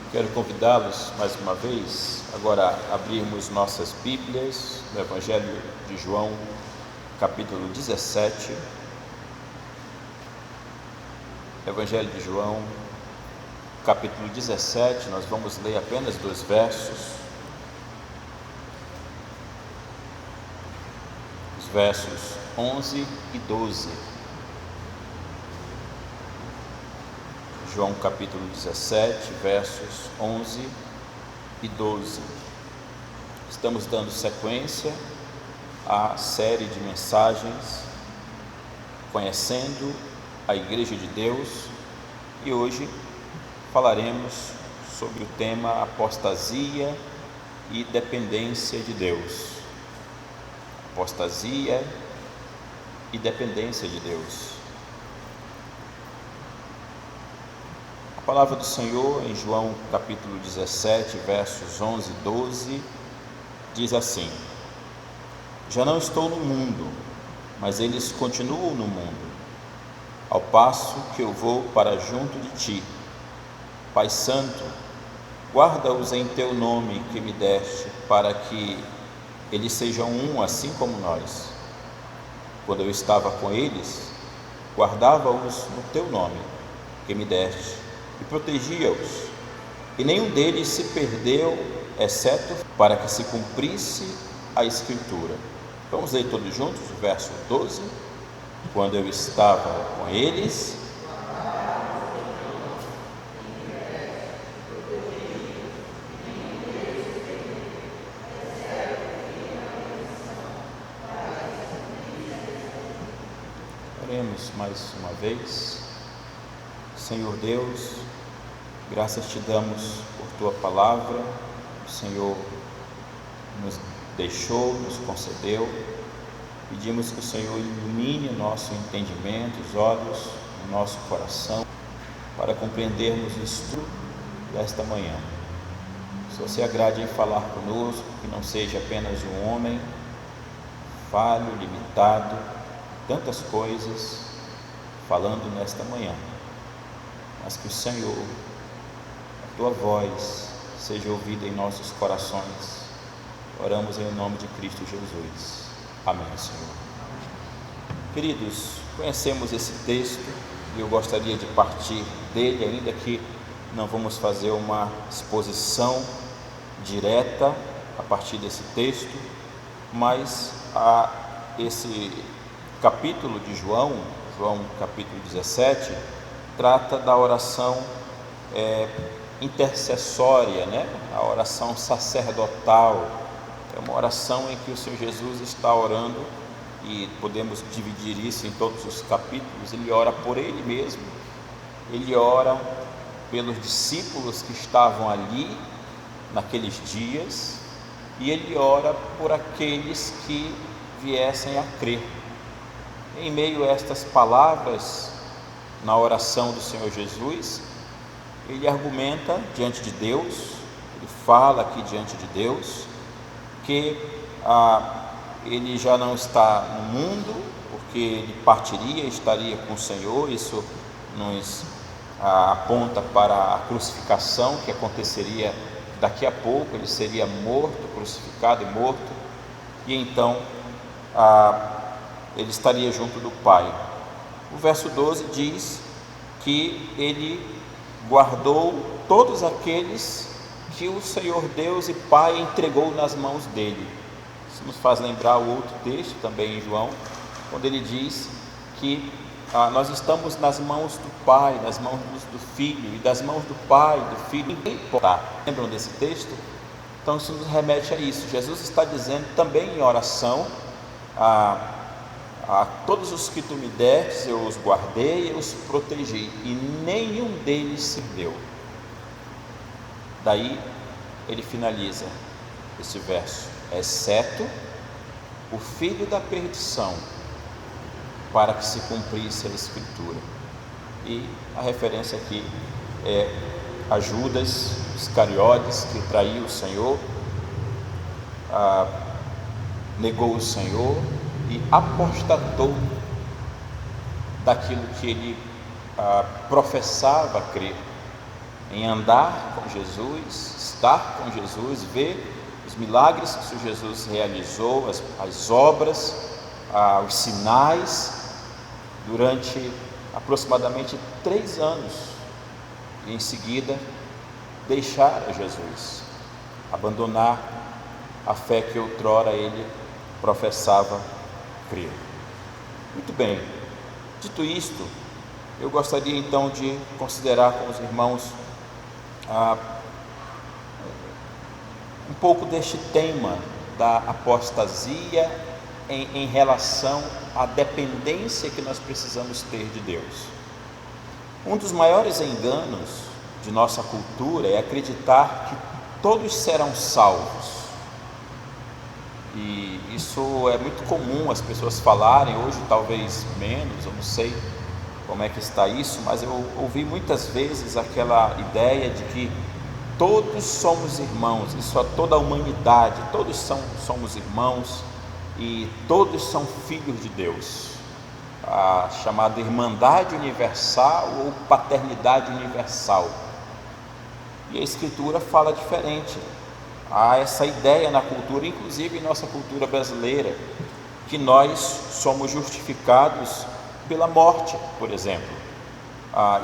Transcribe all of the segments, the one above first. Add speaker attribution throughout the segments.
Speaker 1: Quero convidá-los mais uma vez, agora a abrirmos nossas Bíblias no Evangelho de João, capítulo 17. Evangelho de João, capítulo 17, nós vamos ler apenas 2 versos. Os versos 11 e 12. João capítulo 17, versos 11 e 12. Estamos dando sequência à série de mensagens Conhecendo a Igreja de Deus, e hoje falaremos sobre o tema apostasia e dependência de Deus. Apostasia e dependência de Deus. A palavra do Senhor em João capítulo 17, versos 11 e 12, diz assim: Já não estou no mundo, mas eles continuam no mundo, ao passo que eu vou para junto de ti. Pai Santo, guarda-os em teu nome que me deste, para que eles sejam um, assim como nós. Quando eu estava com eles, guardava-os no teu nome que me deste, e protegia-os, e nenhum deles se perdeu, exceto para que se cumprisse a Escritura. Vamos ler todos juntos o verso 12. Quando eu estava com eles, oremos mais uma vez. Senhor Deus, graças te damos por tua palavra. O Senhor nos deixou, nos concedeu. Pedimos que o Senhor ilumine o nosso entendimento, os olhos do nosso coração, para compreendermos o estudo desta manhã. Se você agrade em falar conosco, que não seja apenas um homem falho, limitado, tantas coisas falando nesta manhã, mas que o Senhor, a tua voz, seja ouvida em nossos corações. Oramos em nome de Cristo Jesus. Amém, Senhor. Queridos, conhecemos esse texto e eu gostaria de partir dele, ainda que não vamos fazer uma exposição direta a partir desse texto, mas esse capítulo de João capítulo 17, trata da oração intercessória, a oração sacerdotal. É uma oração em que o Senhor Jesus está orando, e podemos dividir isso em todos os capítulos. Ele ora por Ele mesmo, Ele ora pelos discípulos que estavam ali naqueles dias, e Ele ora por aqueles que viessem a crer. Em meio a estas palavras, na oração do Senhor Jesus, ele argumenta diante de Deus, ele fala aqui diante de Deus, que ele já não está no mundo, porque ele partiria, estaria com o Senhor. Isso nos aponta para a crucificação, que aconteceria daqui a pouco. Ele seria morto, crucificado e morto, e então ele estaria junto do Pai. O verso 12 diz que ele guardou todos aqueles que o Senhor Deus e Pai entregou nas mãos dele. Isso nos faz lembrar o outro texto também em João, quando ele diz que nós estamos nas mãos do Pai, nas mãos do Filho, e das mãos do Pai, do Filho, ninguém pode. Lembram desse texto? Então isso nos remete a isso. Jesus está dizendo também em oração: a todos os que tu me destes, eu os guardei, eu os protegi, e nenhum deles se perdeu. Daí ele finaliza esse verso: exceto o filho da perdição, para que se cumprisse a Escritura. E a referência aqui é a Judas Iscariotes, que traiu o Senhor, negou o Senhor e apostatou daquilo que ele professava crer. em andar com Jesus, estar com Jesus, ver os milagres que Jesus realizou, as obras, os sinais, durante aproximadamente 3 anos, e em seguida deixar a Jesus, abandonar a fé que outrora ele professava crer. Muito bem, dito isto, eu gostaria então de considerar com os irmãos um pouco deste tema da apostasia em relação à dependência que nós precisamos ter de Deus. Um dos maiores enganos de nossa cultura é acreditar que todos serão salvos. E isso é muito comum as pessoas falarem, hoje talvez menos, eu não sei como é que está isso, mas eu ouvi muitas vezes aquela ideia de que todos somos irmãos, isso a toda a humanidade, todos somos irmãos e todos são filhos de Deus, a chamada irmandade universal ou paternidade universal. E a Escritura fala diferente. Há essa ideia na cultura, inclusive em nossa cultura brasileira, que nós somos justificados pela morte, por exemplo,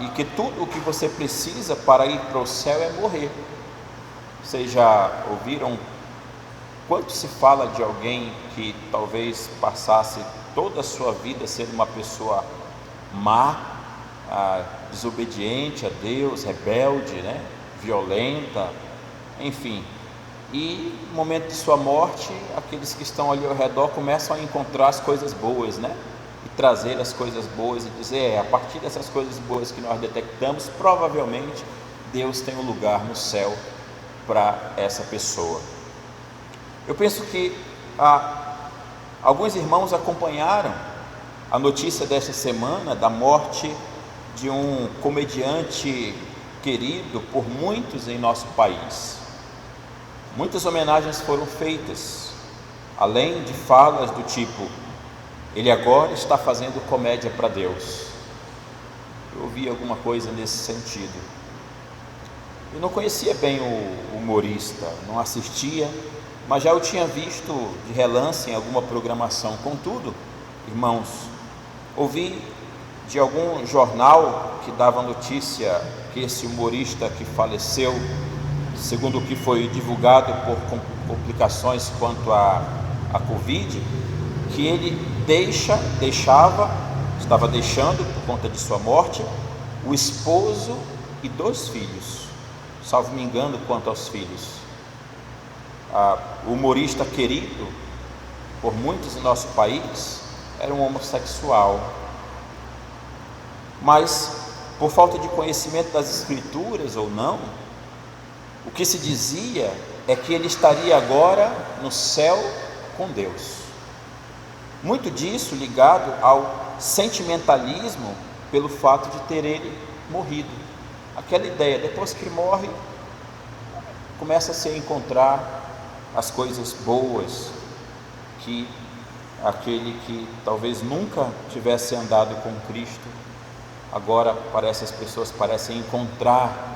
Speaker 1: e que tudo o que você precisa para ir para o céu é morrer. Vocês já ouviram quanto se fala de alguém que talvez passasse toda a sua vida sendo uma pessoa má, desobediente a Deus, rebelde, violenta, enfim, e no momento de sua morte, aqueles que estão ali ao redor começam a encontrar as coisas boas, e trazer as coisas boas e dizer, a partir dessas coisas boas que nós detectamos, provavelmente Deus tem um lugar no céu para essa pessoa. Eu penso que alguns irmãos acompanharam a notícia desta semana da morte de um comediante querido por muitos em nosso país. Muitas homenagens foram feitas, além de falas do tipo, ele agora está fazendo comédia para Deus. Eu ouvi alguma coisa nesse sentido. Eu não conhecia bem o humorista, não assistia, mas já eu tinha visto de relance em alguma programação. Contudo, irmãos, ouvi de algum jornal que dava notícia que esse humorista que faleceu, segundo o que foi divulgado por complicações quanto à Covid, que ele estava deixando, por conta de sua morte, o esposo e 2 filhos, salvo me engano quanto aos filhos. O humorista querido por muitos em nosso país era um homossexual, mas por falta de conhecimento das Escrituras ou não, o que se dizia é que ele estaria agora no céu com Deus. Muito disso ligado ao sentimentalismo pelo fato de ter ele morrido. Aquela ideia, depois que morre, começa-se a encontrar as coisas boas que aquele que talvez nunca tivesse andado com Cristo, agora as pessoas parecem encontrar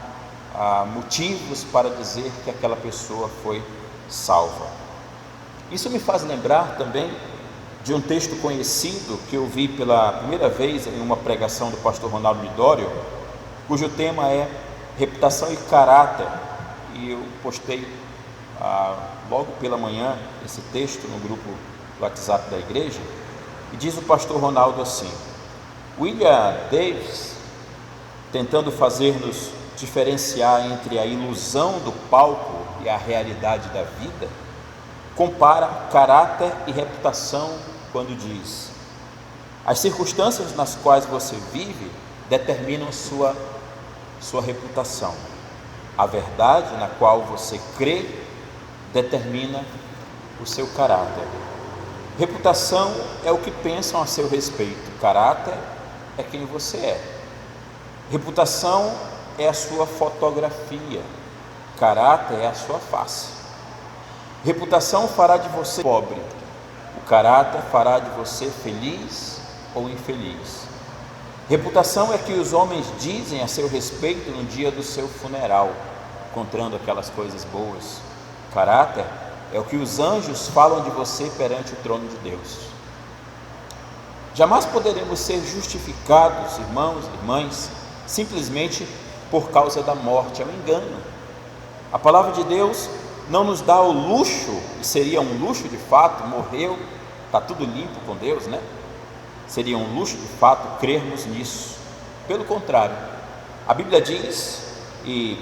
Speaker 1: motivos para dizer que aquela pessoa foi salva. Isso me faz lembrar também de um texto conhecido que eu vi pela primeira vez em uma pregação do pastor Ronaldo Lidório, cujo tema é reputação e caráter, e eu postei logo pela manhã esse texto no grupo do WhatsApp da igreja, e diz o pastor Ronaldo assim: William Davis, tentando fazer-nos diferenciar entre a ilusão do palco e a realidade da vida, compara caráter e reputação quando diz: as circunstâncias nas quais você vive determinam sua reputação. A verdade na qual você crê determina o seu caráter. Reputação é o que pensam a seu respeito, caráter é quem você é. Reputação é a sua fotografia, caráter é a sua face. Reputação fará de você pobre, o caráter fará de você feliz ou infeliz. Reputação é que os homens dizem a seu respeito no dia do seu funeral, encontrando aquelas coisas boas. Caráter é o que os anjos falam de você perante o trono de Deus. Jamais poderemos ser justificados, irmãos e irmãs, simplesmente por causa da morte. É um engano. A palavra de Deus não nos dá o luxo, e seria um luxo de fato, morreu, está tudo limpo com Deus, né? Seria um luxo de fato crermos nisso. Pelo contrário, a Bíblia diz, e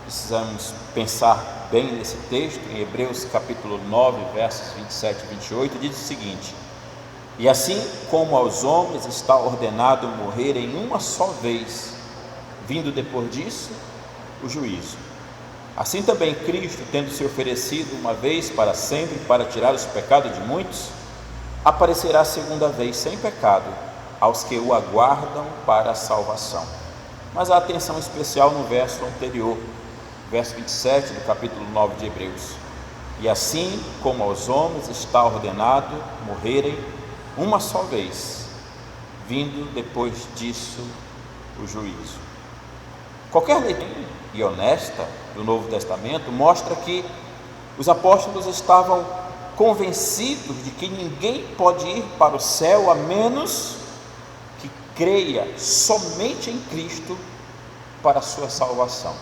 Speaker 1: precisamos pensar bem nesse texto, em Hebreus capítulo 9, versos 27 e 28, diz o seguinte: e assim como aos homens está ordenado morrer em uma só vez, vindo depois disso o juízo, assim também Cristo, tendo se oferecido uma vez para sempre para tirar os pecados de muitos, aparecerá segunda vez sem pecado aos que o aguardam para a salvação. Mas a atenção especial no verso anterior, verso 27 do capítulo 9 de Hebreus: e assim como aos homens está ordenado morrerem uma só vez, vindo depois disso o juízo. Qualquer leitura e honesta do Novo Testamento mostra que os apóstolos estavam convencidos de que ninguém pode ir para o céu a menos que creia somente em Cristo para a sua salvação.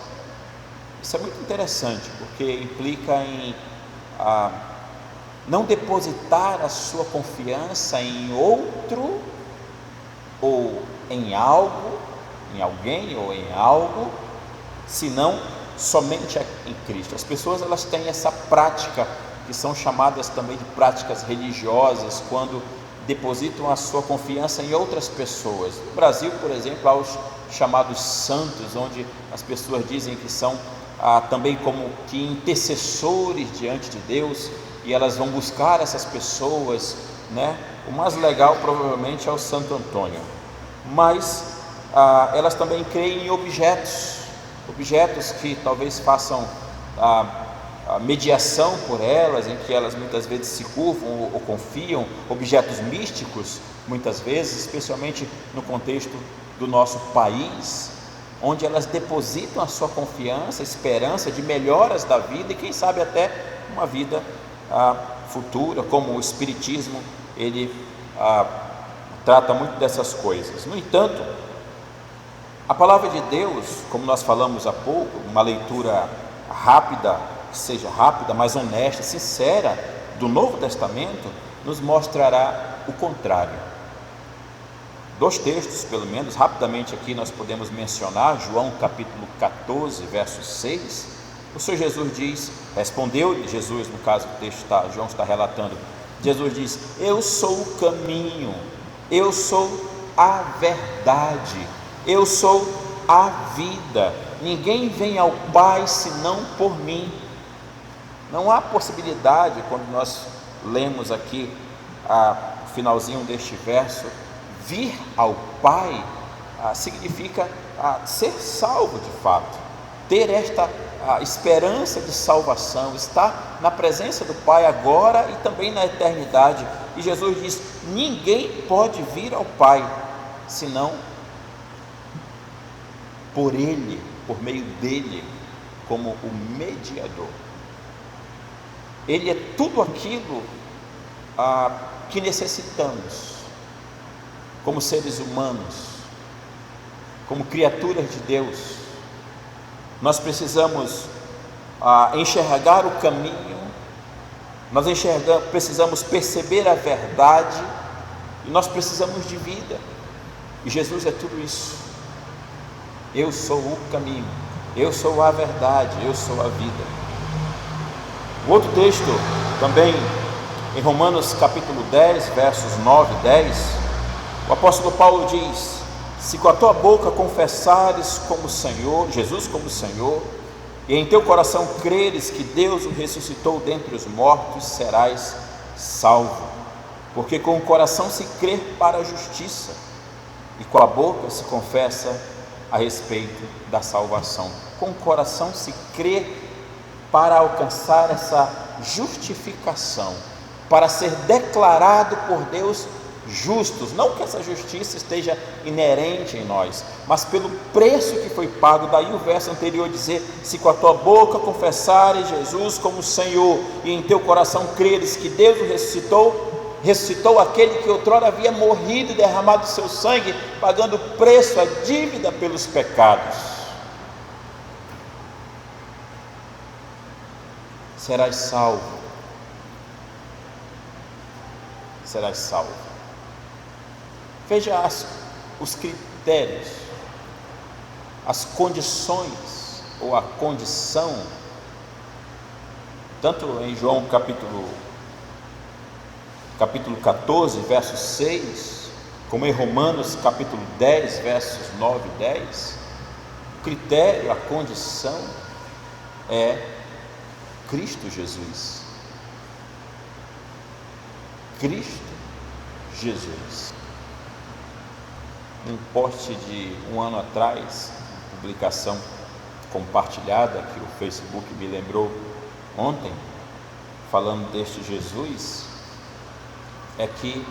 Speaker 1: Isso é muito interessante, porque implica em não depositar a sua confiança em outro, ou em algo, em alguém ou em algo, senão somente em Cristo. As pessoas, elas têm essa prática, que são chamadas também de práticas religiosas, quando depositam a sua confiança em outras pessoas. No Brasil, por exemplo, há os chamados santos, onde as pessoas dizem que são também como que intercessores diante de Deus, e elas vão buscar essas pessoas, né? O mais legal provavelmente é o Santo Antônio, mas elas também creem em objetos que talvez façam a mediação por elas, em que elas muitas vezes se curvam ou confiam, objetos místicos, muitas vezes, especialmente no contexto do nosso país, onde elas depositam a sua confiança, esperança de melhoras da vida e quem sabe até uma vida futura, como o Espiritismo, ele trata muito dessas coisas. No entanto, a palavra de Deus, como nós falamos há pouco, uma leitura rápida, que seja rápida, mas honesta, sincera, do Novo Testamento, nos mostrará o contrário. Dois textos, pelo menos, rapidamente aqui nós podemos mencionar, João capítulo 14, verso 6, o Senhor Jesus diz, respondeu Jesus, no caso o texto João está relatando, Jesus diz: eu sou o caminho, eu sou a verdade, eu sou a vida, ninguém vem ao Pai senão por mim. Não há possibilidade, quando nós lemos aqui o finalzinho deste verso, vir ao Pai significa ser salvo de fato, ter esta esperança de salvação, estar na presença do Pai agora e também na eternidade. E Jesus diz: ninguém pode vir ao Pai senão por Ele, por meio dele, como o mediador. Ele é tudo aquilo que necessitamos como seres humanos, como criaturas de Deus. Nós precisamos enxergar o caminho, nós precisamos perceber a verdade, e nós precisamos de vida, e Jesus é tudo isso. Eu sou o caminho, eu sou a verdade, eu sou a vida. O outro texto, também em Romanos capítulo 10, versos 9 e 10, o apóstolo Paulo diz: se com a tua boca confessares como Senhor, Jesus como Senhor, e em teu coração creres que Deus o ressuscitou dentre os mortos, serás salvo. Porque com o coração se crê para a justiça, e com a boca se confessa a respeito da salvação. Com o coração se crê para alcançar essa justificação, para ser declarado por Deus justos, não que essa justiça esteja inerente em nós, mas pelo preço que foi pago. Daí o verso anterior dizer: se com a tua boca confessares Jesus como Senhor, e em teu coração creres que Deus o ressuscitou aquele que outrora havia morrido e derramado seu sangue, pagando o preço, a dívida pelos pecados, serás salvo. Serás salvo. Veja os critérios, as condições, ou a condição, tanto em João capítulo 14, verso 6, como em Romanos capítulo 10, versos 9 e 10, o critério, a condição é Cristo Jesus. Cristo Jesus. Um post de um ano atrás, publicação compartilhada que o Facebook me lembrou ontem, falando deste Jesus, é que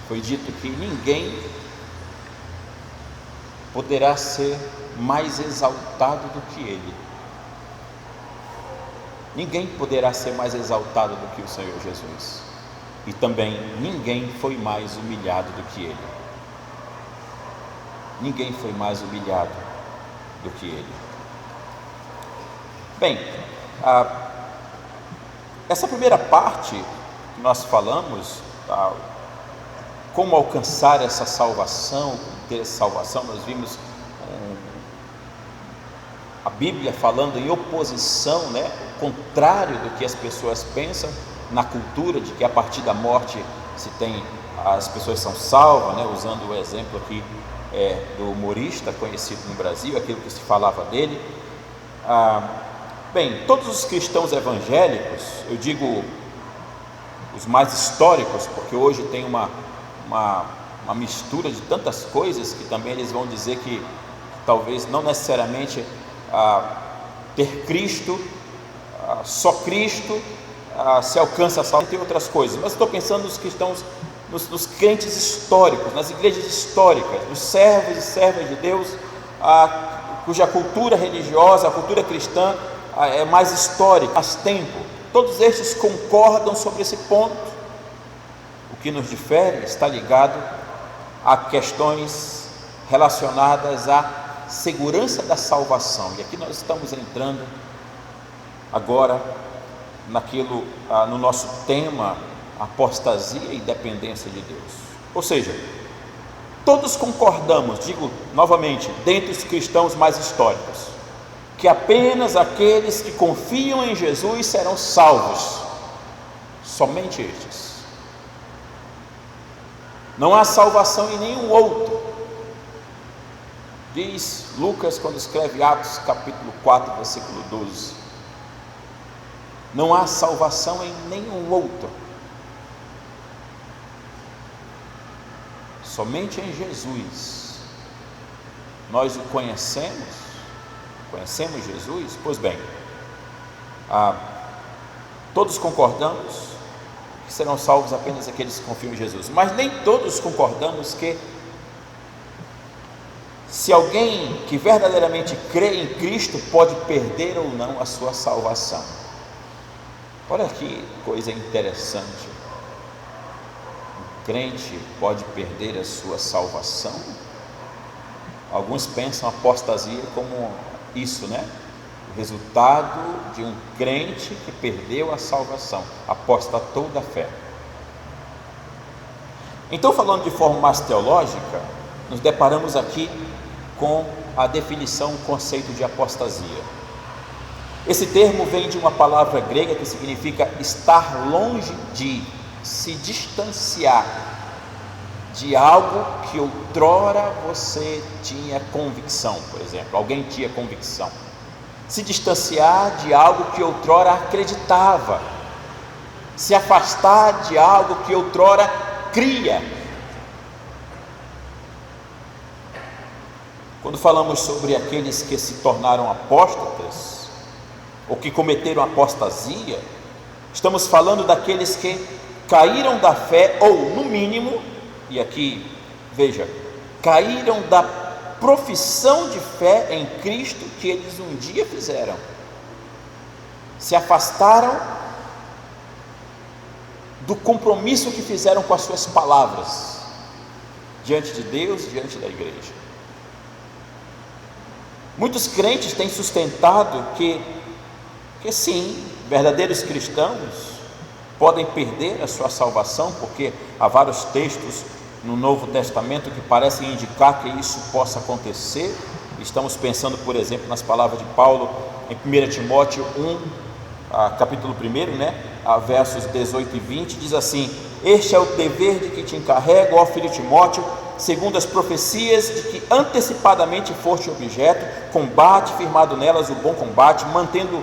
Speaker 1: foi dito que ninguém poderá ser mais exaltado do que Ele. Ninguém poderá ser mais exaltado do que o Senhor Jesus. E também ninguém foi mais humilhado do que Ele. Ninguém foi mais humilhado do que Ele. Bem, essa primeira parte que nós falamos, como alcançar essa salvação, como ter essa salvação, nós vimos a Bíblia falando em oposição, né, o contrário do que as pessoas pensam na cultura, de que a partir da morte as pessoas são salvas, né, usando o exemplo aqui do humorista conhecido no Brasil, aquilo que se falava dele. Bem, todos os cristãos evangélicos, eu digo os mais históricos, porque hoje tem uma mistura de tantas coisas que também eles vão dizer que talvez não necessariamente ter Cristo, só Cristo se alcança a salvação, entre outras coisas, mas estou pensando nos cristãos, nos crentes históricos, nas igrejas históricas, nos servos e servas de Deus, cuja cultura religiosa, a cultura cristã é mais histórica, mais tempo. Todos estes concordam sobre esse ponto. O que nos difere está ligado a questões relacionadas à segurança da salvação, e aqui nós estamos entrando agora no nosso tema, apostasia e dependência de Deus. Ou seja, todos concordamos, digo novamente, dentre os cristãos mais históricos, que apenas aqueles que confiam em Jesus serão salvos, somente estes. Não há salvação em nenhum outro. Diz Lucas quando escreve Atos capítulo 4, versículo 12: não há salvação em nenhum outro, somente em Jesus. Nós o conhecemos Jesus? Pois bem, todos concordamos que serão salvos apenas aqueles que confiam em Jesus, mas nem todos concordamos que se alguém que verdadeiramente crê em Cristo pode perder ou não a sua salvação. Olha que coisa interessante. Um crente pode perder a sua salvação? Alguns pensam a apostasia como isso, né? O resultado de um crente que perdeu a salvação, apostatou da fé. Então, falando de forma mais teológica, nos deparamos aqui com a definição, o conceito de apostasia. Esse termo vem de uma palavra grega que significa estar longe de, se distanciar de algo que outrora você tinha convicção. Por exemplo, alguém tinha convicção. Se distanciar de algo que outrora acreditava, se afastar de algo que outrora cria. Quando falamos sobre aqueles que se tornaram apóstatas, ou que cometeram apostasia, estamos falando daqueles que caíram da fé, ou no mínimo, e aqui veja, caíram da profissão de fé em Cristo que eles um dia fizeram, se afastaram do compromisso que fizeram com as suas palavras diante de Deus, diante da igreja. Muitos crentes têm sustentado que sim, verdadeiros cristãos podem perder a sua salvação, porque há vários textos no Novo Testamento que parecem indicar que isso possa acontecer. Estamos pensando, por exemplo, nas palavras de Paulo em 1 Timóteo 1, capítulo 1, versos 18 e 20, diz assim: este é o dever de que te encarrego, ó filho Timóteo, segundo as profecias de que antecipadamente foste objeto, combate firmado nelas o bom combate, mantendo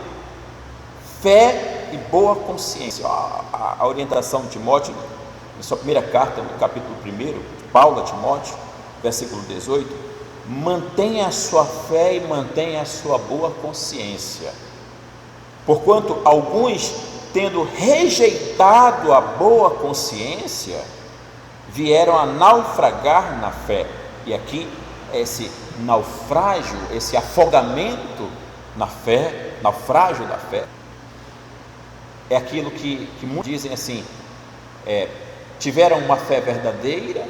Speaker 1: fé e boa consciência. A orientação de Timóteo, em sua primeira carta, no capítulo 1, de Paulo a Timóteo, versículo 18: mantenha a sua fé e mantenha a sua boa consciência, porquanto alguns, tendo rejeitado a boa consciência, vieram a naufragar na fé. E aqui esse naufrágio, esse afogamento na fé, naufrágio da fé, é aquilo que muitos dizem assim: tiveram uma fé verdadeira,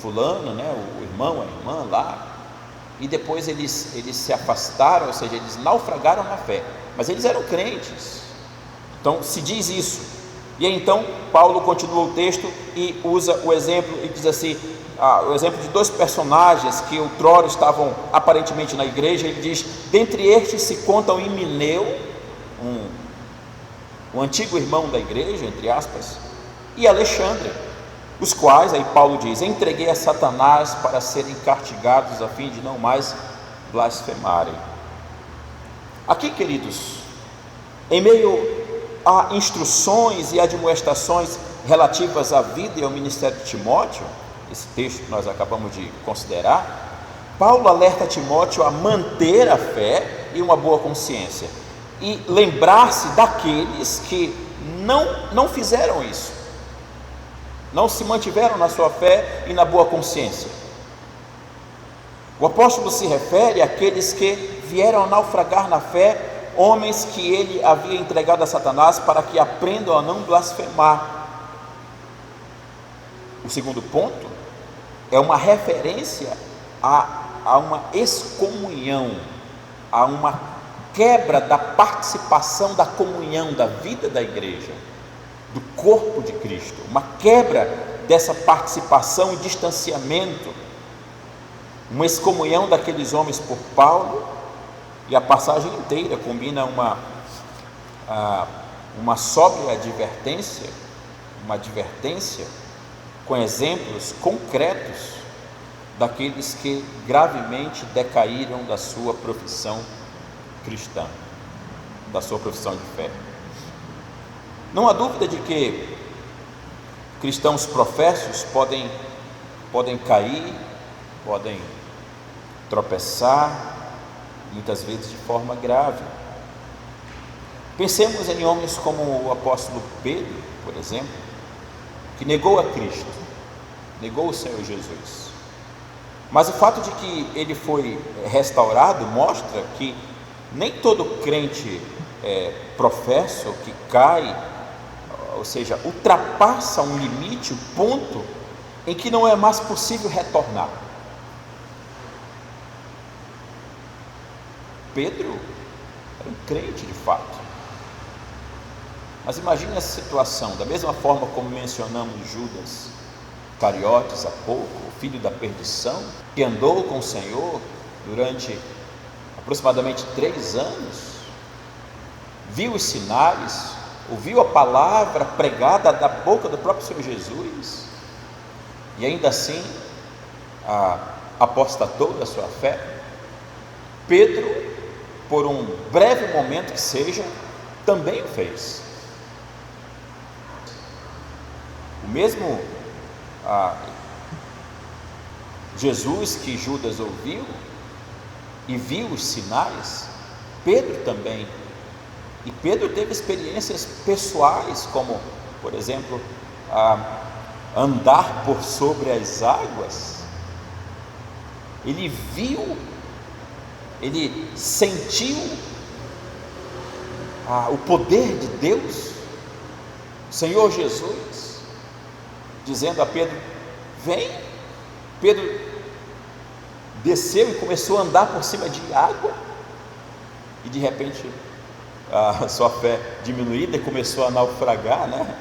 Speaker 1: fulano, o irmão, a irmã lá, e depois eles se afastaram, ou seja, eles naufragaram na fé, mas eles eram crentes. Então se diz isso. E aí, então Paulo continua o texto e usa o exemplo e diz assim, o exemplo de dois personagens que outrora estavam aparentemente na igreja. Ele diz: dentre estes se contam Himeneu, um antigo irmão da igreja, entre aspas, e Alexandre, os quais, aí Paulo diz, entreguei a Satanás para serem castigados a fim de não mais blasfemarem. Aqui, queridos, em meio a instruções e admoestações relativas à vida e ao ministério de Timóteo, esse texto que nós acabamos de considerar, Paulo alerta Timóteo a manter a fé e uma boa consciência, e lembrar-se daqueles que não fizeram isso, não se mantiveram na sua fé e na boa consciência. O apóstolo se refere àqueles que vieram a naufragar na fé, homens que ele havia entregado a Satanás para que aprendam a não blasfemar. O segundo ponto é uma referência a uma excomunhão, a uma quebra da participação da comunhão da vida da igreja, do corpo de Cristo, uma quebra dessa participação e distanciamento, uma excomunhão daqueles homens por Paulo. E a passagem inteira combina uma sóbria advertência, uma advertência com exemplos concretos daqueles que gravemente decaíram da sua profissão cristã, da sua profissão de fé. Não há dúvida de que cristãos professos podem cair, podem tropeçar, muitas vezes de forma grave. Pensemos em homens como o apóstolo Pedro, por exemplo, que negou a Cristo, negou o Senhor Jesus, mas o fato de que ele foi restaurado mostra que nem todo crente professo que cai, ou seja, ultrapassa um limite, um ponto em que não é mais possível retornar. Pedro era um crente de fato, mas imagine essa situação, da mesma forma como mencionamos Judas Iscariotes há pouco, o filho da perdição, que andou com o Senhor durante aproximadamente 3 anos, viu os sinais, ouviu a palavra pregada da boca do próprio Senhor Jesus, e ainda assim apostatou da sua fé. Pedro, por um breve momento que seja, também o fez. O mesmo Jesus que Judas ouviu e viu os sinais, Pedro também. E Pedro teve experiências pessoais, como, por exemplo, andar por sobre as águas, ele viu, ele sentiu o poder de Deus, Senhor Jesus, dizendo a Pedro: vem. Pedro desceu e começou a andar por cima de água, e de repente a sua fé diminuída começou a naufragar, né?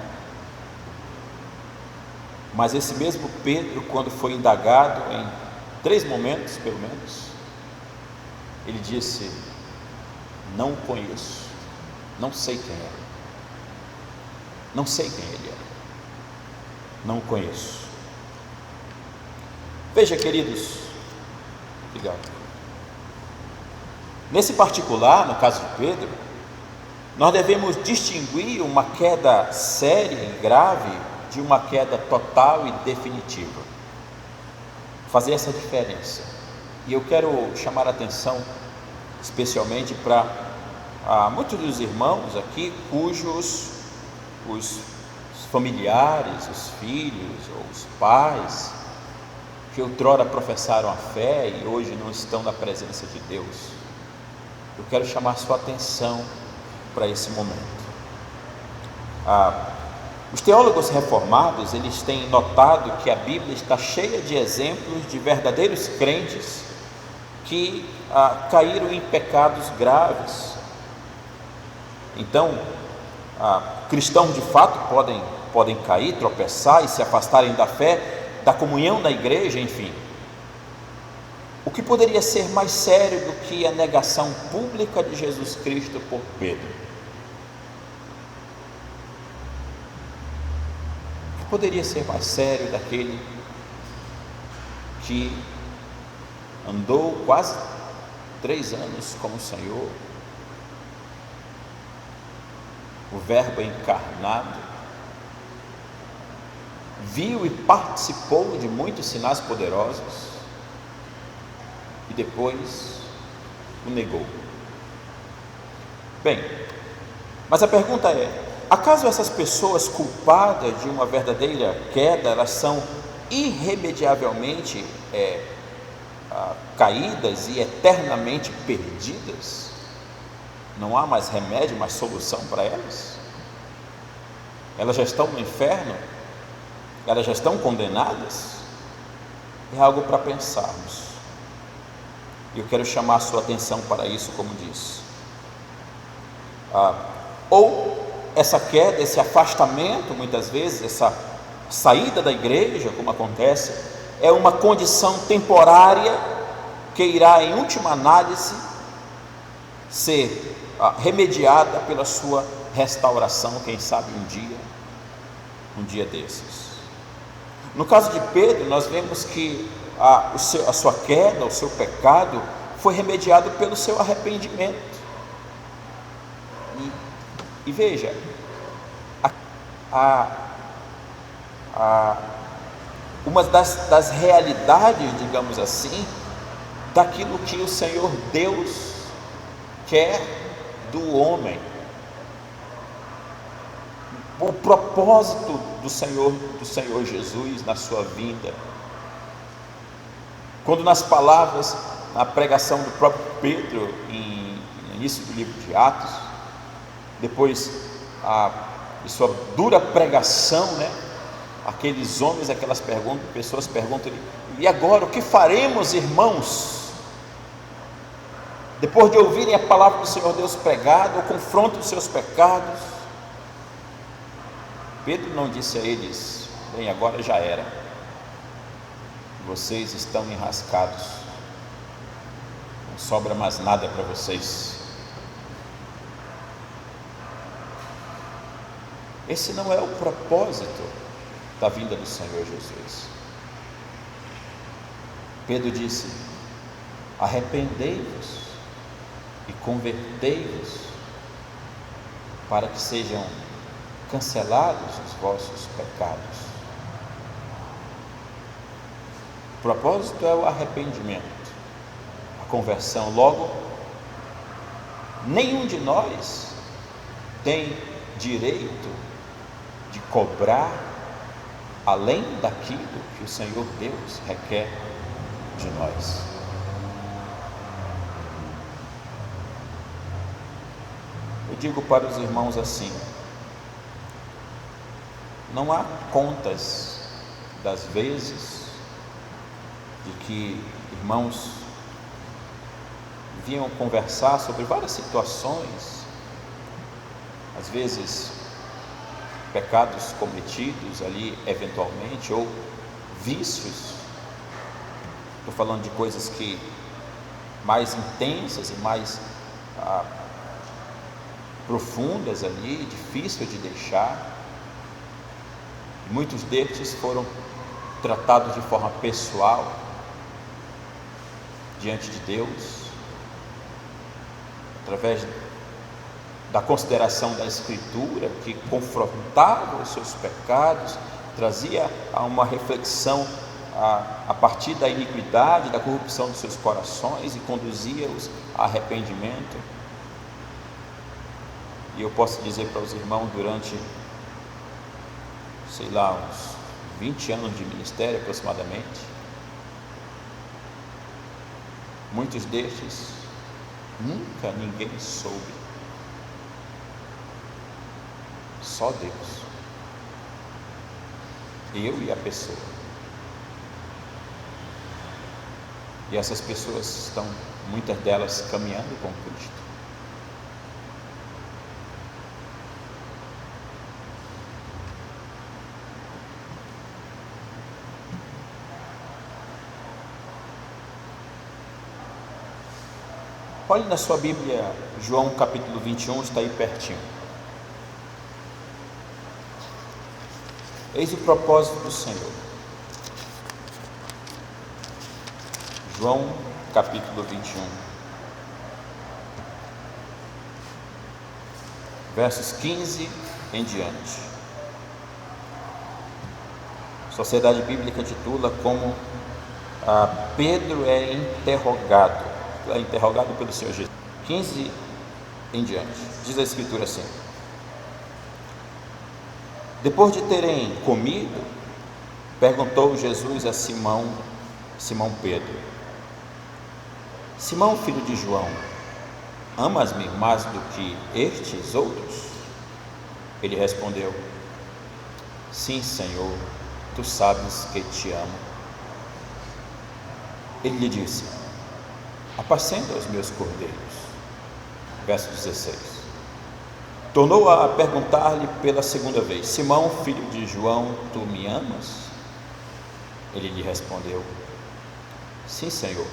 Speaker 1: Mas esse mesmo Pedro, quando foi indagado em 3 momentos pelo menos, ele disse: não conheço, não sei quem é, não sei quem ele é, não conheço. Veja, queridos, obrigado. Nesse particular, no caso de Pedro, nós devemos distinguir uma queda séria e grave de uma queda total e definitiva, fazer essa diferença. E eu quero chamar a atenção especialmente para muitos dos irmãos aqui cujos os familiares, os filhos ou os pais que outrora professaram a fé e hoje não estão na presença de Deus. Eu quero chamar sua atenção para esse momento. Os teólogos reformados, eles têm notado que a Bíblia está cheia de exemplos de verdadeiros crentes que caíram em pecados graves. Então, cristãos de fato podem cair, tropeçar e se afastarem da fé, da comunhão da igreja, enfim. O que poderia ser mais sério do que a negação pública de Jesus Cristo por Pedro? O que poderia ser mais sério daquele que andou quase 3 anos com o Senhor, o Verbo encarnado, viu e participou de muitos sinais poderosos e depois o negou? Bem, mas a pergunta é: acaso essas pessoas culpadas de uma verdadeira queda, elas são irremediavelmente caídas e eternamente perdidas? Não há mais remédio, mais solução para elas? Elas já estão no inferno? Elas já estão condenadas? É algo para pensarmos. Eu quero chamar a sua atenção para isso, como disse. Ou essa queda, esse afastamento, muitas vezes, essa saída da igreja, como acontece, é uma condição temporária que irá, em última análise, ser remediada pela sua restauração, quem sabe um dia desses. No caso de Pedro, nós vemos que a sua queda, o seu pecado, foi remediado pelo seu arrependimento. E veja, uma das realidades, digamos assim, daquilo que o Senhor Deus quer do homem, o propósito do Senhor Jesus na sua vinda. Quando nas palavras, na pregação do próprio Pedro, no início do livro de Atos, depois de sua dura pregação, né, aqueles homens, pessoas perguntam: e agora o que faremos, irmãos? Depois de ouvirem a palavra do Senhor Deus pregada, o confronto dos seus pecados, Pedro não disse a eles: bem, agora já era, vocês estão enrascados, não sobra mais nada para vocês. Esse não é o propósito da vinda do Senhor Jesus. Pedro disse: arrependei-vos e convertei-vos, para que sejam cancelados os vossos pecados. O propósito é o arrependimento, a conversão. Logo, nenhum de nós tem direito de cobrar além daquilo que o Senhor Deus requer de nós. Eu digo para os irmãos assim: não há contas das vezes de que irmãos vinham conversar sobre várias situações, às vezes pecados cometidos ali eventualmente, ou vícios. Estou falando de coisas que mais intensas e mais profundas ali, difícil de deixar. Muitos destes foram tratados de forma pessoal diante de Deus, através da consideração da Escritura, que confrontava os seus pecados, trazia a uma reflexão a partir da iniquidade, da corrupção dos seus corações, e conduzia-os a arrependimento. E eu posso dizer para os irmãos, durante, sei lá, uns 20 anos de ministério aproximadamente, muitos destes nunca ninguém soube, só Deus, eu e a pessoa. E essas pessoas estão, muitas delas, caminhando com Cristo. Olhe na sua Bíblia, João capítulo 21, está aí pertinho. Eis o propósito do Senhor. João capítulo 21, versos 15 em diante. A Sociedade Bíblica titula como Pedro é interrogado pelo Senhor Jesus. 15 em diante, diz a Escritura assim: depois de terem comido, perguntou Jesus a Simão Pedro: Simão, filho de João, amas-me mais do que estes outros? Ele respondeu: sim, Senhor, tu sabes que te amo. Ele lhe disse: apacenta os meus cordeiros. Verso 16. Tornou a perguntar-lhe pela segunda vez: Simão, filho de João, tu me amas? Ele lhe respondeu: sim, Senhor,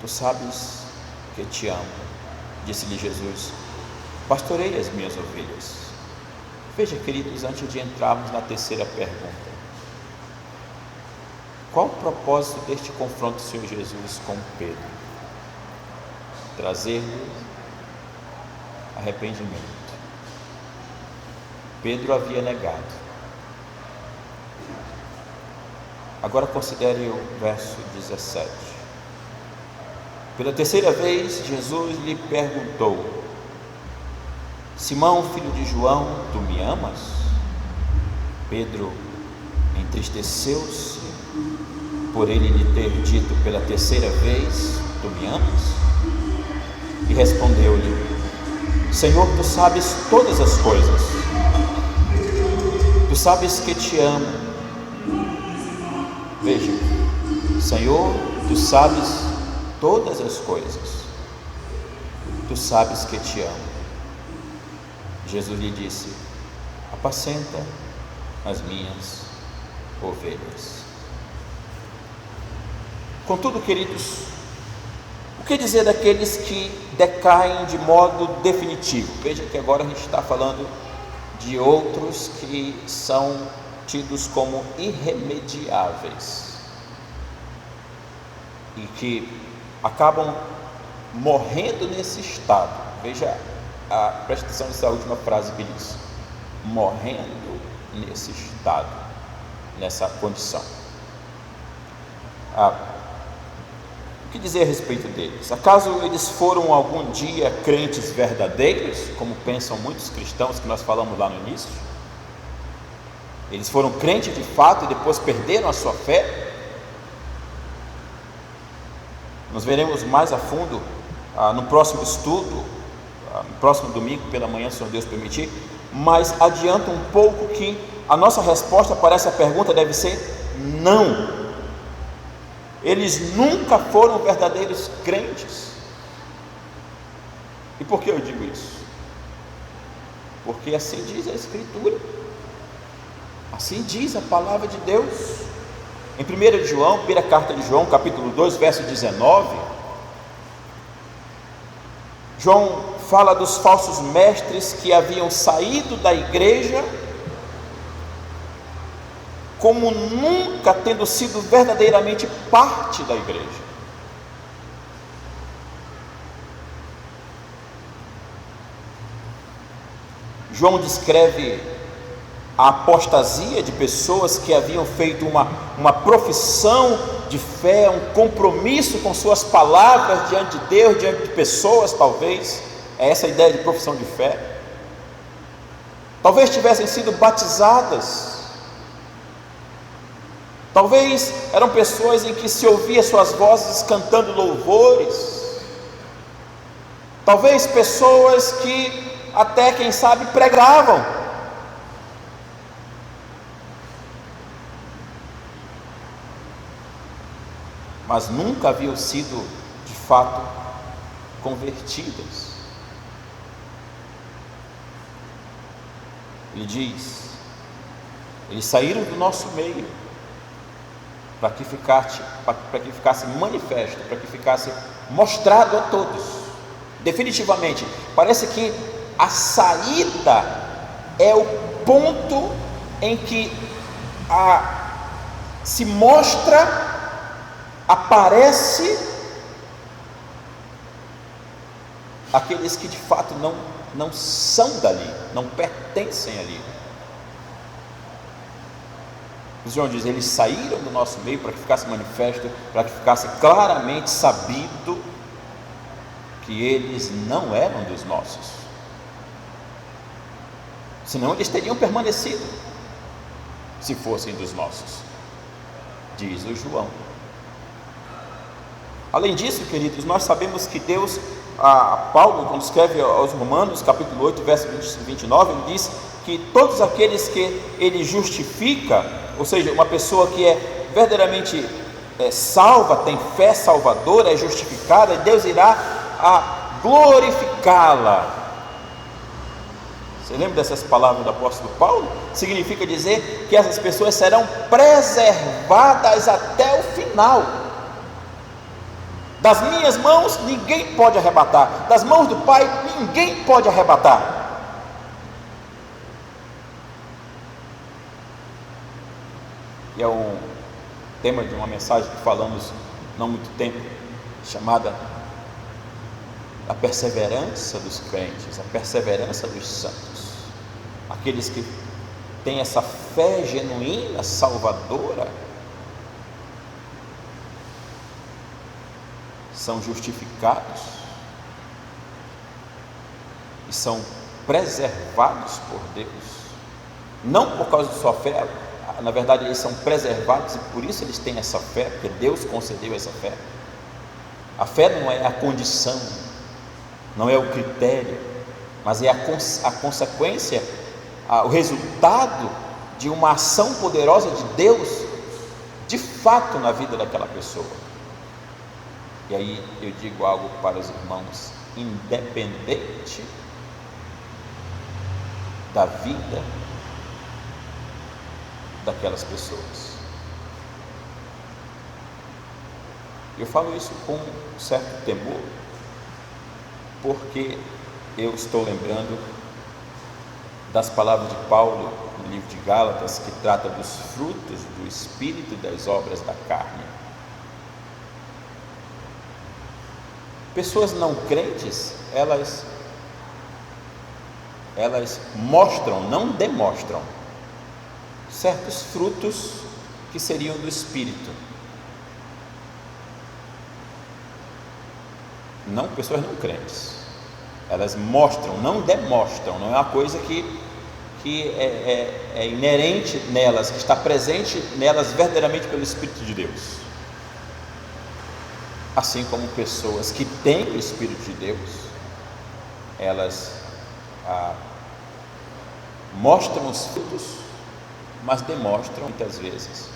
Speaker 1: tu sabes que te amo. Disse-lhe Jesus: pastorei as minhas ovelhas. Veja, queridos, antes de entrarmos na terceira pergunta, qual o propósito deste confronto do Senhor Jesus com Pedro? Trazer-lhe arrependimento. Pedro havia negado. Agora considere o verso 17. Pela terceira vez, Jesus lhe perguntou: Simão, filho de João, tu me amas? Pedro entristeceu-se por ele lhe ter dito pela terceira vez: tu me amas? E respondeu-lhe: Senhor, tu sabes todas as coisas, tu sabes que te amo. Veja, Senhor, tu sabes todas as coisas, tu sabes que te amo. Jesus lhe disse: apacenta as minhas ovelhas. Contudo, queridos, o que dizer daqueles que decaem de modo definitivo? Veja que agora a gente está falando de outros que são tidos como irremediáveis e que acabam morrendo nesse estado. Veja, presta atenção nessa última frase que diz: morrendo nesse estado, nessa condição. O que dizer a respeito deles? Acaso eles foram algum dia crentes verdadeiros, como pensam muitos cristãos que nós falamos lá no início? Eles foram crentes de fato e depois perderam a sua fé. Nós veremos mais a fundo no próximo estudo, no próximo domingo pela manhã, se o Deus permitir, mas adianto um pouco que a nossa resposta para essa pergunta deve ser não. Eles nunca foram verdadeiros crentes. E por que eu digo isso? Porque assim diz a Escritura, assim diz a palavra de Deus. Em 1 João, primeira carta de João, capítulo 2, verso 19, João fala dos falsos mestres que haviam saído da igreja como nunca tendo sido verdadeiramente parte da igreja. João descreve a apostasia de pessoas que haviam feito uma profissão de fé, um compromisso com suas palavras diante de Deus, diante de pessoas, talvez. É essa a ideia de profissão de fé. Talvez tivessem sido batizadas. Talvez eram pessoas em que se ouvia suas vozes cantando louvores. Talvez pessoas que até, quem sabe, pregavam. Mas nunca haviam sido, de fato, convertidas. Ele diz: eles saíram do nosso meio para que ficasse manifesto, para que ficasse mostrado a todos. Definitivamente, parece que a saída é o ponto em que se mostra, aparece aqueles que de fato não são dali, não pertencem ali. O Senhor diz: eles saíram do nosso meio para que ficasse manifesto, para que ficasse claramente sabido que eles não eram dos nossos. Senão eles teriam permanecido, se fossem dos nossos, diz o João. Além disso, queridos, nós sabemos que Deus, Paulo, quando escreve aos Romanos, capítulo 8, verso 29, ele diz que todos aqueles que ele justifica, ou seja, uma pessoa que é verdadeiramente salva, tem fé salvadora, é justificada, Deus irá glorificá-la. Você lembra dessas palavras do apóstolo Paulo? Significa dizer que essas pessoas serão preservadas até o final. Das minhas mãos ninguém pode arrebatar, das mãos do Pai ninguém pode arrebatar. E é um tema de uma mensagem que falamos não há muito tempo, chamada a perseverança dos crentes, a perseverança dos santos, aqueles que têm essa fé genuína, salvadora, são justificados e são preservados por Deus, não por causa de sua fé. Na verdade, eles são preservados e por isso eles têm essa fé, porque Deus concedeu essa fé. A fé não é a condição, não é o critério, mas é a consequência, o resultado de uma ação poderosa de Deus, de fato, na vida daquela pessoa. E aí eu digo algo para os irmãos: independente da vida daquelas pessoas. Eu falo isso com um certo temor, porque eu estou lembrando das palavras de Paulo no livro de Gálatas, que trata dos frutos do Espírito e das obras da carne. Pessoas não crentes, elas mostram, não demonstram, certos frutos que seriam do Espírito. Não, pessoas não crentes, elas mostram, não demonstram, não é uma coisa que que é inerente nelas, que está presente nelas verdadeiramente pelo Espírito de Deus. Assim como pessoas que têm o Espírito de Deus, elas mostram os frutos, mas demonstram muitas vezes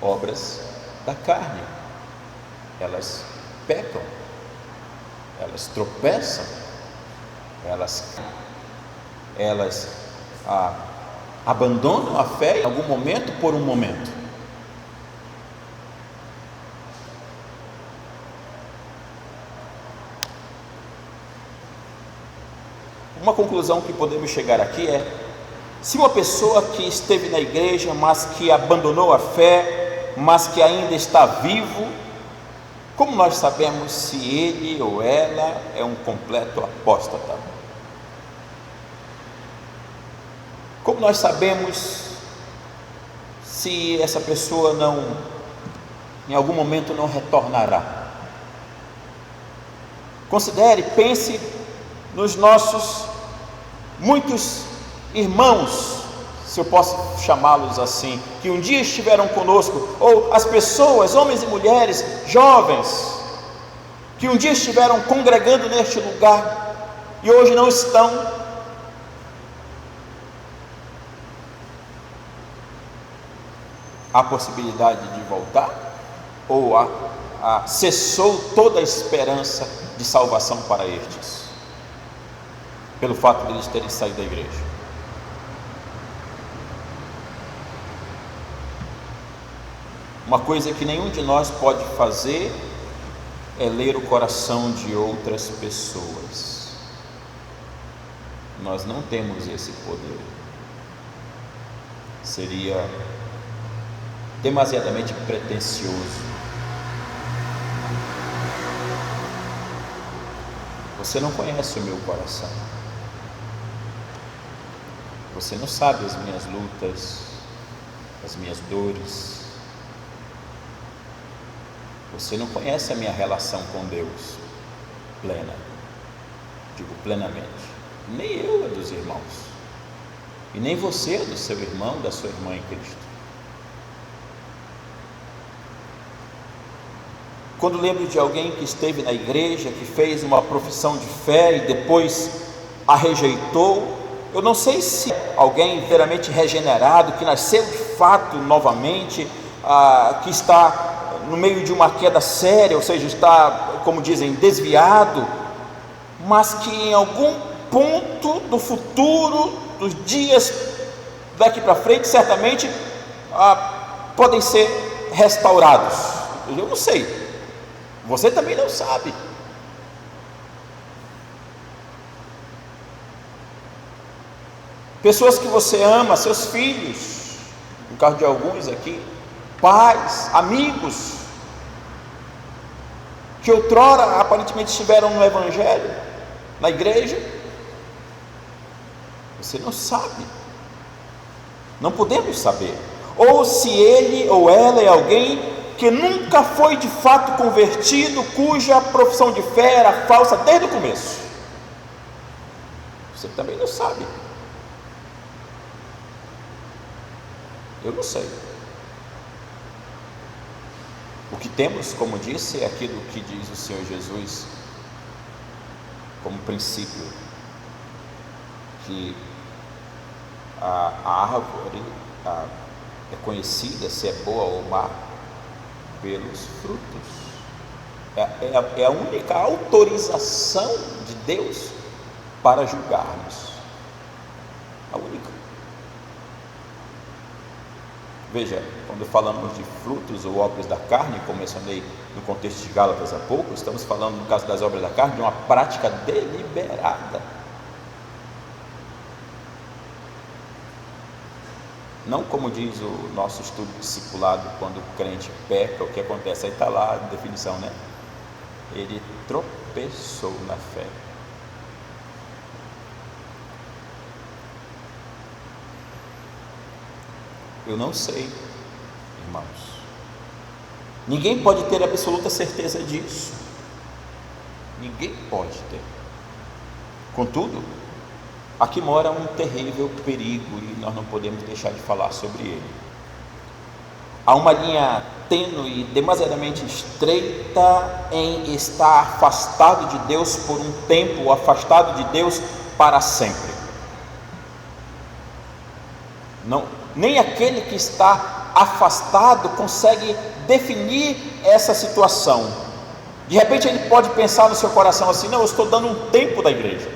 Speaker 1: obras da carne. Elas pecam, elas tropeçam, elas abandonam a fé em algum momento, por um momento. Uma conclusão que podemos chegar aqui é: se uma pessoa que esteve na igreja, mas que abandonou a fé, mas que ainda está vivo, como nós sabemos se ele ou ela é um completo apóstata? Como nós sabemos se essa pessoa em algum momento não retornará? Considere, pense nos nossos muitos irmãos, se eu posso chamá-los assim, que um dia estiveram conosco, ou as pessoas, homens e mulheres, jovens, que um dia estiveram congregando neste lugar e hoje não estão. Há possibilidade de voltar? Ou cessou toda a esperança de salvação para estes, pelo fato de eles terem saído da igreja? Uma coisa que nenhum de nós pode fazer é ler o coração de outras pessoas. Nós não temos esse poder. Seria demasiadamente pretensioso. Você não conhece o meu coração. Você não sabe as minhas lutas, as minhas dores. Você não conhece a minha relação com Deus plena. Digo plenamente. Nem eu a dos irmãos. E nem você a do seu irmão, da sua irmã em Cristo. Quando lembro de alguém que esteve na igreja, que fez uma profissão de fé e depois a rejeitou, eu não sei se alguém inteiramente regenerado, que nasceu de fato novamente, que está no meio de uma queda séria, ou seja, está, como dizem, desviado, mas que em algum ponto do futuro, dos dias daqui para frente, certamente podem ser restaurados. Eu não sei. Você também não sabe. Pessoas que você ama, seus filhos, no caso de alguns aqui, pais, amigos, que outrora aparentemente estiveram no Evangelho, na igreja, você não sabe. Não podemos saber. Ou se ele ou ela é alguém que nunca foi de fato convertido, cuja profissão de fé era falsa desde o começo. Você também não sabe. Eu não sei. O que temos, como disse, é aquilo que diz o Senhor Jesus como princípio, que a árvore é conhecida se é boa ou má pelos frutos. É a única autorização de Deus para julgarmos. A única. Veja, quando falamos de frutos ou obras da carne, como mencionei no contexto de Gálatas há pouco, estamos falando, no caso das obras da carne, de uma prática deliberada. Não como diz o nosso estudo discipulado, quando o crente peca, o que acontece? Aí está lá a definição, né? Ele tropeçou na fé. Eu não sei, irmãos. Ninguém pode ter absoluta certeza disso. Ninguém pode ter. Contudo, aqui mora um terrível perigo e nós não podemos deixar de falar sobre ele. Há uma linha tênue, demasiadamente estreita, em estar afastado de Deus por um tempo, ou afastado de Deus para sempre. Não, nem aquele que está afastado consegue definir essa situação. De repente ele pode pensar no seu coração assim: não, eu estou dando um tempo da igreja,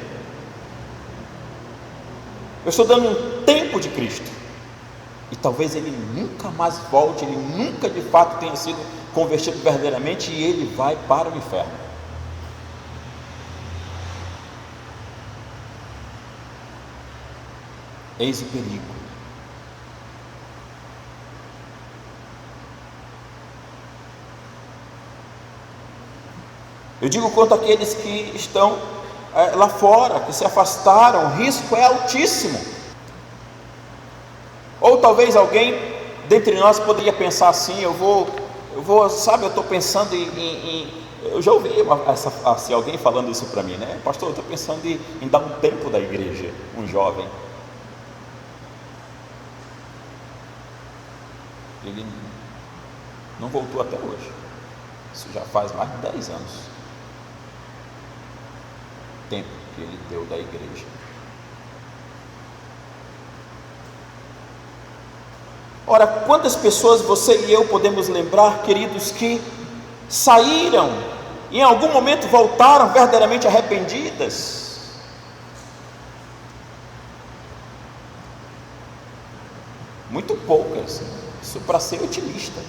Speaker 1: eu estou dando um tempo de Cristo, e talvez ele nunca mais volte, ele nunca de fato tenha sido convertido verdadeiramente, e ele vai para o inferno. Eis o perigo. Eu digo quanto àqueles que estão lá fora, que se afastaram, o risco é altíssimo. Ou talvez alguém dentre nós poderia pensar assim: eu vou, sabe, eu estou pensando eu já ouvi assim, alguém falando isso para mim, né? Pastor, eu estou pensando em dar um tempo da igreja, um jovem. Ele não voltou até hoje, isso já faz mais de 10 anos. Tempo que ele deu da igreja. Ora, quantas pessoas você e eu podemos lembrar, queridos, que saíram e em algum momento voltaram verdadeiramente arrependidas? Muito poucas, isso para ser otimista.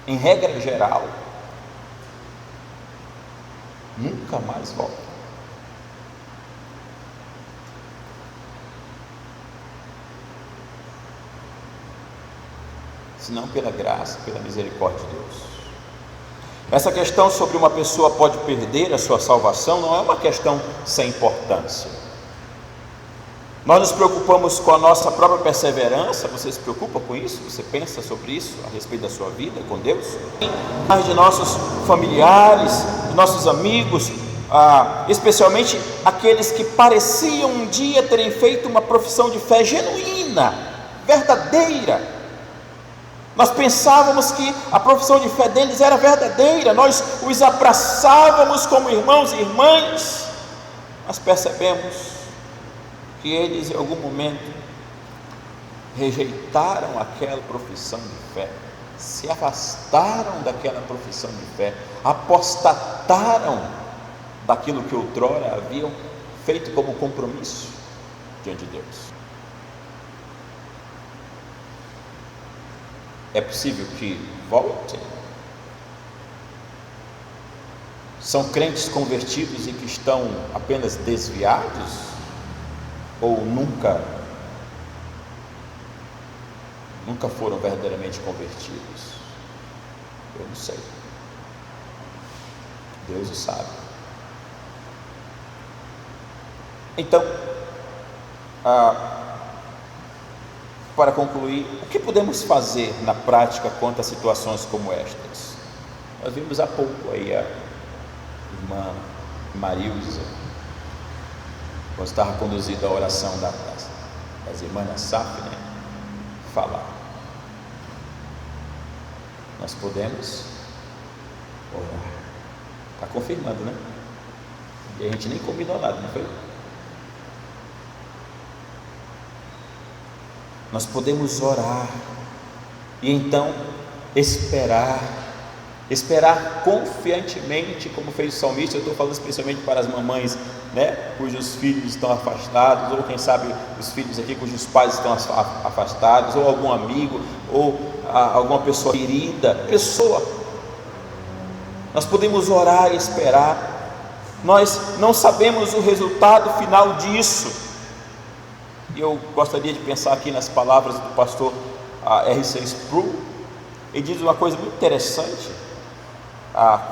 Speaker 1: Em regra geral, nunca mais volta. Senão pela graça, pela misericórdia de Deus. Essa questão sobre uma pessoa pode perder a sua salvação não é uma questão sem importância. Nós nos preocupamos com a nossa própria perseverança. Você se preocupa com isso? Você pensa sobre isso a respeito da sua vida com Deus? De nossos familiares, de nossos amigos, especialmente aqueles que pareciam um dia terem feito uma profissão de fé genuína, verdadeira. Nós pensávamos que a profissão de fé deles era verdadeira, nós os abraçávamos como irmãos e irmãs, mas percebemos que eles em algum momento rejeitaram aquela profissão de fé, se afastaram daquela profissão de fé, apostataram daquilo que outrora haviam feito como compromisso diante de Deus. É possível que voltem? São crentes convertidos e que estão apenas desviados? Ou nunca foram verdadeiramente convertidos? Eu não sei. Deus o sabe. Então, para concluir, o que podemos fazer na prática quanto a situações como estas? Nós vimos há pouco aí a irmã Marilza, quando estava conduzindo a oração das irmãs Saf, né? Falar. Nós podemos orar. Está confirmando, né? E a gente nem combinou nada, não foi? Nós podemos orar e então esperar confiantemente, como fez o salmista. Eu estou falando especialmente para as mamães, né, cujos filhos estão afastados, ou quem sabe os filhos aqui cujos pais estão afastados, ou algum amigo, ou alguma pessoa querida, nós podemos orar e esperar. Nós não sabemos o resultado final disso, e eu gostaria de pensar aqui nas palavras do pastor R.C. Sproul. Ele diz uma coisa muito interessante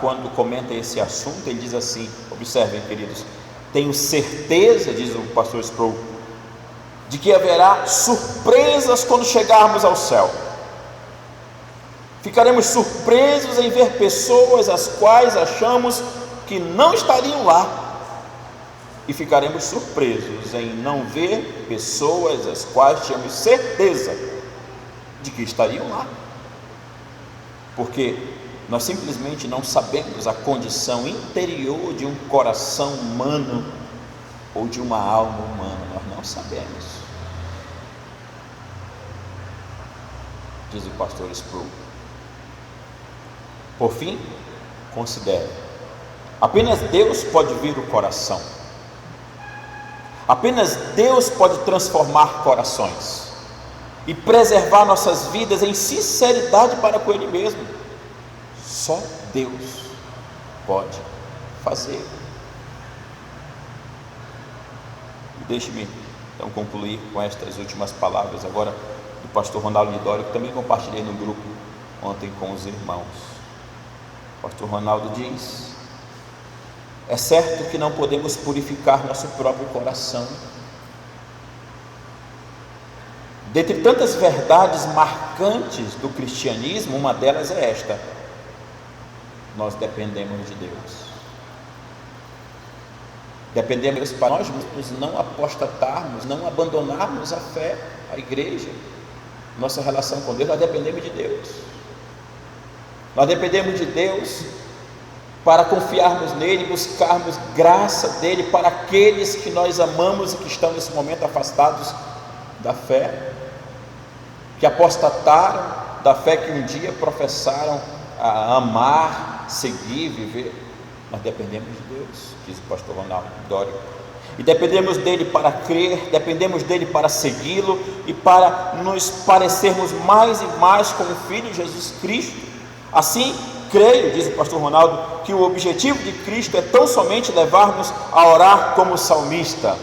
Speaker 1: quando comenta esse assunto. Ele diz assim, observem, queridos: tenho certeza, diz o pastor Sproul, de que haverá surpresas quando chegarmos ao céu. Ficaremos surpresos em ver pessoas as quais achamos que não estariam lá, e ficaremos surpresos em não ver pessoas as quais tínhamos certeza de que estariam lá, porque nós simplesmente não sabemos a condição interior de um coração humano ou de uma alma humana, nós não sabemos. Diz o pastor Sproul. Por fim, considere: apenas Deus pode vir o coração, apenas Deus pode transformar corações e preservar nossas vidas em sinceridade para com Ele mesmo. Só Deus pode fazer. Deixe-me então concluir com estas últimas palavras agora do pastor Ronaldo Lidório, que também compartilhei no grupo ontem com os irmãos. O pastor Ronaldo diz: é certo que não podemos purificar nosso próprio coração. Dentre tantas verdades marcantes do cristianismo, uma delas é esta: nós dependemos de Deus. Dependemos para nós não apostatarmos, não abandonarmos a fé, a igreja, nossa relação com Deus. Nós dependemos de Deus. Nós dependemos de Deus para confiarmos nele, buscarmos graça dele para aqueles que nós amamos e que estão nesse momento afastados da fé, que apostataram da fé que um dia professaram a amar, seguir, viver. Nós dependemos de Deus, diz o pastor Ronaldo Lidório, e dependemos dele para crer, dependemos dele para segui-lo e para nos parecermos mais e mais com o Filho Jesus Cristo. Assim, creio, diz o pastor Ronaldo, que o objetivo de Cristo é tão somente levar-nos a orar como o salmista.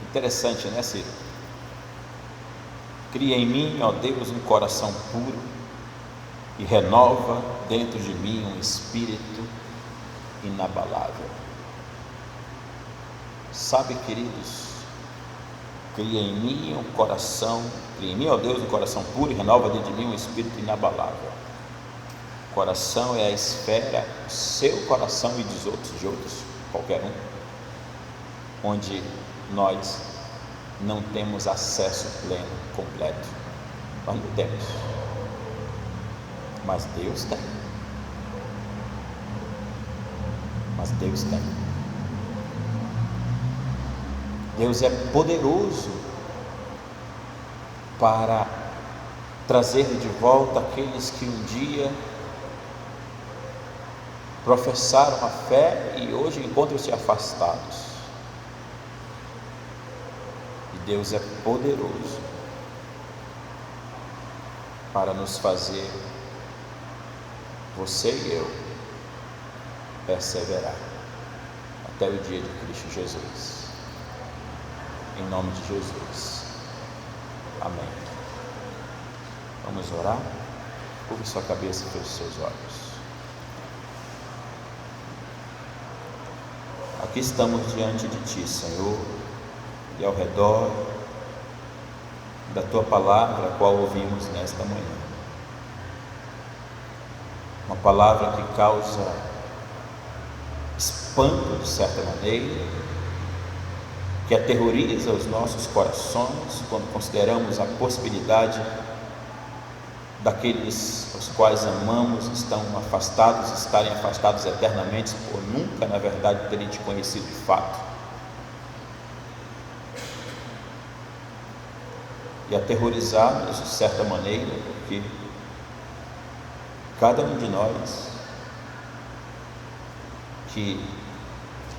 Speaker 1: Interessante, né, Ciro? Cria em mim, ó Deus, um coração puro e renova dentro de mim um espírito inabalável. Sabe, queridos, cria em mim, ó Deus, um coração puro e renova dentro de mim um espírito inabalável. O coração é a esfera, o seu coração e dos outros, de outros, qualquer um, onde nós não temos acesso pleno, completo. Nós não temos, mas Deus tem. Deus é poderoso para trazer de volta aqueles que um dia professaram a fé e hoje encontram-se afastados. E Deus é poderoso para nos fazer, você e eu, perseverar até o dia de Cristo Jesus. Em nome de Jesus. Amém. Vamos orar? Curve sua cabeça e feche seus olhos. Aqui estamos diante de Ti, Senhor, e ao redor da Tua palavra, a qual ouvimos nesta manhã. Uma palavra que causa espanto, de certa maneira, que aterroriza os nossos corações quando consideramos a possibilidade daqueles os quais amamos estarem afastados eternamente, por nunca, na verdade, terem Te conhecido de fato. E aterrorizados, de certa maneira, porque cada um de nós que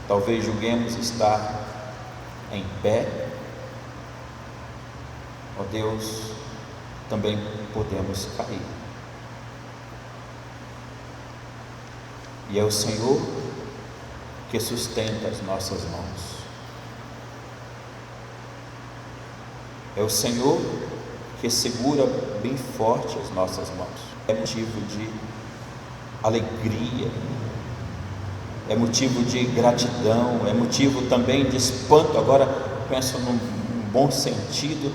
Speaker 1: talvez julguemos estar em pé, ó Deus, também podemos cair. E é o Senhor que sustenta as nossas mãos. É o Senhor que segura bem forte as nossas mãos. É motivo de alegria, é motivo de gratidão, é motivo também de espanto. Agora penso num bom sentido,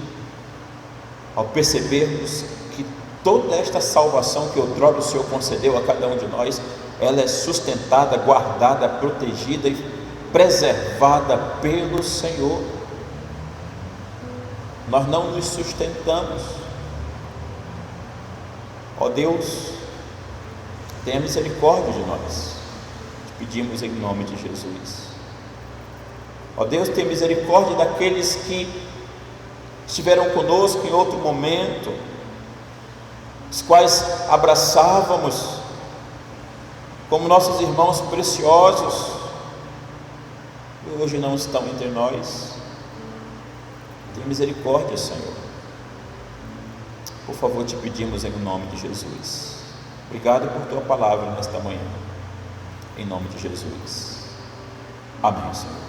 Speaker 1: ao percebermos que toda esta salvação que outrora o Senhor concedeu a cada um de nós ela é sustentada, guardada, protegida e preservada pelo Senhor. Nós não nos sustentamos. Ó Deus, tenha misericórdia de nós, te pedimos em nome de Jesus. Ó Deus, tenha misericórdia daqueles que estiveram conosco em outro momento, os quais abraçávamos como nossos irmãos preciosos, e hoje não estão entre nós. Tenha misericórdia, Senhor. Por favor, te pedimos em nome de Jesus. Obrigado por tua palavra nesta manhã, em nome de Jesus. Amém, Senhor.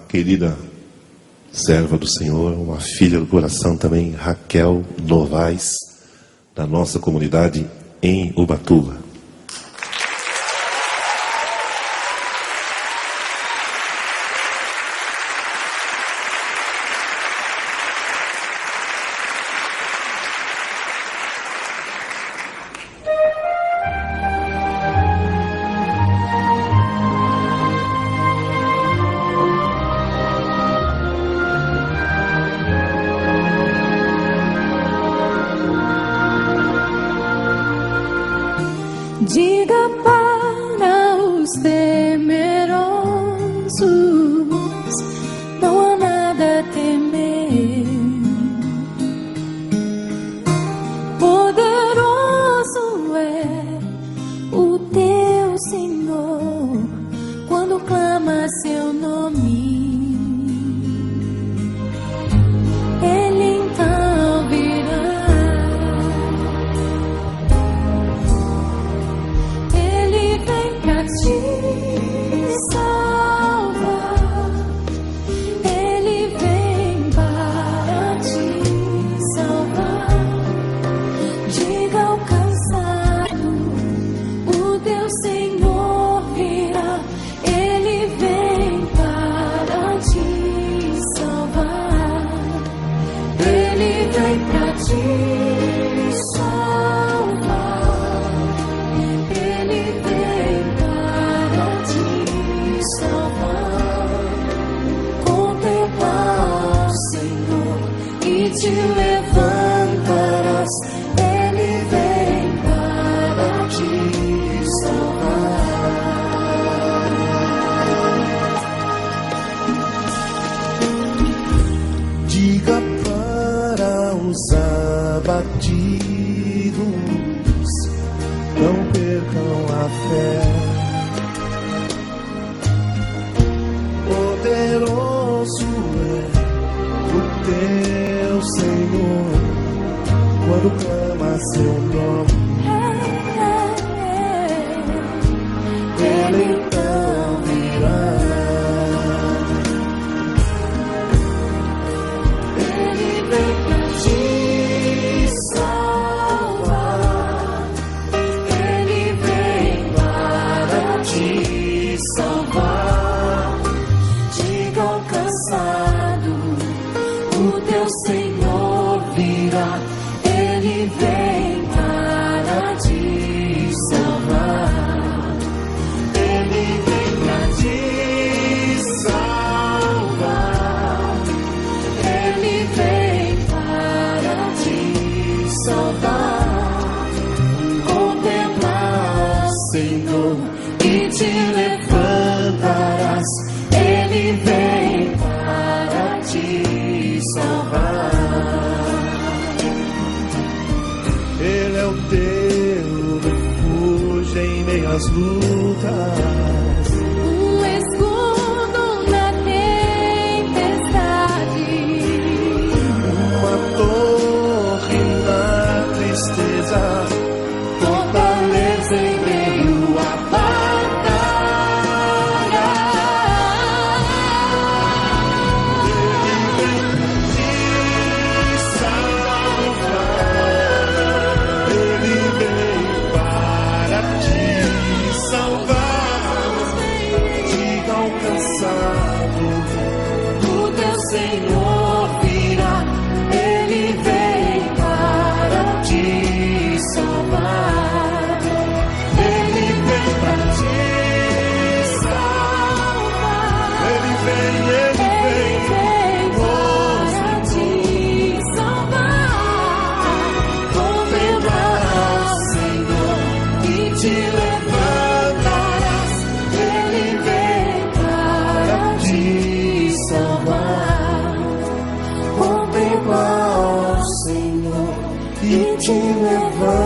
Speaker 2: querida serva do Senhor, uma filha do coração também, Raquel Novaes, da nossa comunidade em Ubatuba.
Speaker 3: Diga para os temerosos, não há nada a temer. Poderoso é o teu Senhor quando clama seu nome. Ele então virá. Te salvar, Ele vem para te salvar. Diga ao cansado, o teu Senhor virá. Ele vem para te salvar. Ele vem para te salvar. Ele vem te levantarás, Ele vem para te salvar.
Speaker 4: Diga para os abatidos, não percam a fé. Poderoso é o teu Senhor quando clama seu nome. Ele então virá. Ele vem pra te salvar. Ele vem para te salvar. Diga ao cansado, o teu Senhor virá. Ele vem para te salvar. Ele vem para te salvar. Ele vem para te salvar. Contemplar, Senhor, e te levantarás. Ele vem para te salvar. Ele é o teu refúgio em meio às lutas,
Speaker 3: Um escudo na tempestade,
Speaker 4: uma torre na tristeza, fortaleza em meio à batalha. Ele vem te salvar. Ele vem para te salvar. Diga ao cansado, o teu Senhor virá. Ele vem para te salvar. Ele vem para te salvar. Ele vem para te salvar. Contemplarás, Senhor, e te levantarás. Ele vem para te salvar. Contemplar, Senhor, e te levantarás.